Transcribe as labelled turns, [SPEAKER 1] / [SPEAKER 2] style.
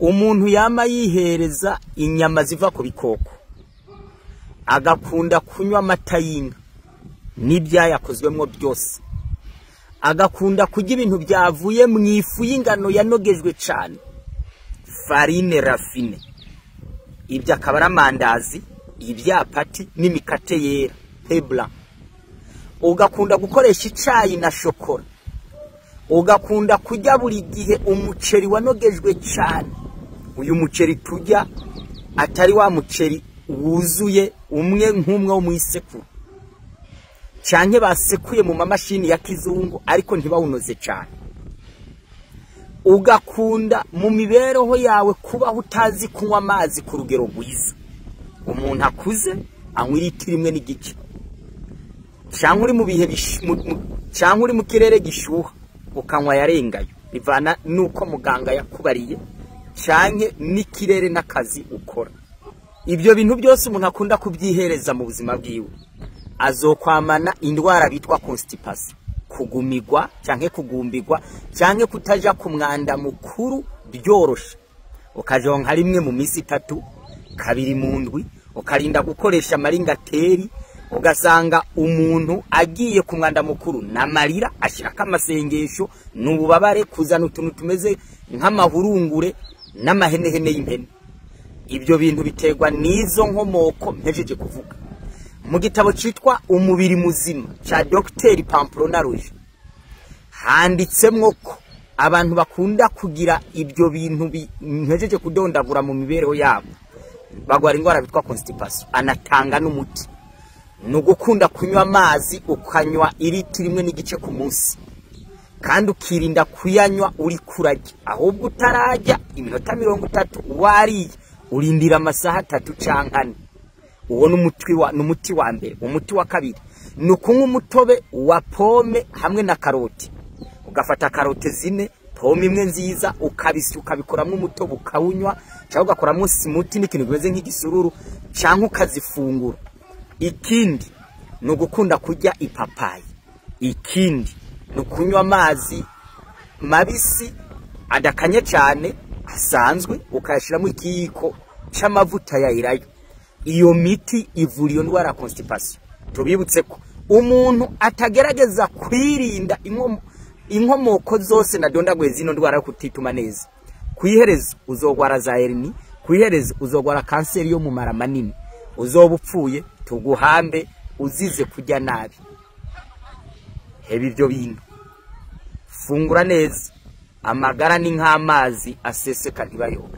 [SPEAKER 1] umuntu yama yihereza inyama ziva ku bikoko agakunda kunywa amata y'inka n'ibyayakozwemo byose agakunda kurya ibintu byavuye mu ifu y'ingano yanogejwe cyane farine rafine ibyo akaba ari amandazi ibyapati n'imikate yera hebla ugakunda gukoresha icayi na shokora ugakunda kurya buri gihe umuceri wanogejwe cyane uyu muceri turya atari wa muceri wuzuye umwe nk'umwe wo mu isekuru cyane basekuye mu mamashini ya kizungu ariko ntibawunoze cyane ugakunda mu mibereho yawe kubaho utazi kunywa amazi ku rugero rwiza umuntu akuze anywa litiro imwe n'igice cyangwa uri mu bihe cyangwa uri mu kirere gishuha ukanywa yarengayo bivana nuko muganga yakubariye cyane n'ikirere n'akazi ukora ibyo bintu byose umuntu akunda kubyihereza mu buzima bwiwe azokwamana indwara bitwa constipation kugumigwa cyangwa kugumbigwa cyangwa kutaja ku mwanda mukuru byoroshe ukajonka rimwe mu minsi 3 kabiri mu ndwi ukarinda gukoresha maringateri ugasanga umuntu agiye ku mwanda mukuru namarira ashiraka amasengesho n'ububabare kuzana utuntu tumeze nk'amahurungure n'amahenehene y'impene ibyo bintu biterwa nizo nkomoko mpejeje kuvuga mu gitabo citwa umubiri muzima cha Dr. Pamplona Rouge handitsemwo ko abantu bakunda kugira ibyo bintu mpejeje kudondagura mu mibereho yabo bagwara ingwara bitwa constipation anatanga n'umuti no gukunda kunywa amazi ukanywa litiro imwe n'igice ku munsi kandi ukirinda kuyanywa uri kurajya ahubwo utarajya iminota 30 wariye urindira amasaha 3 canke 4 uwo n'umuti wa mbere umuti wa kabiri nukunywa umutobe wa pome hamwe na karoti ugafata karote zine pome imwe nziza ukabikoramwe umutobe ukawunywa cyangwa ugakoramo smoothie n'ikintu gimeze nk'igisururu cyangwa ukazifungura ikindi no gukunda kurya ipapayi ikindi no kunywa amazi mabisi adakanye cyane asanzwe ukayashiramo ikiyiko c'amavuta ya irayo iyo miti ivura iyo ndwara constipation tubibutse ko umuntu atagerageza kwirinda inkomoko zose na dondagwe zino ndwara kutituma neza kwihereza uzogwara za hernie kwihereza uzogwara kanseri yo mu mara manini uzobupfuye tuguhambe uzize kujya nabi heba ibyo bintu fungura neza amagara ni nk'amazi aseseka ntibayobe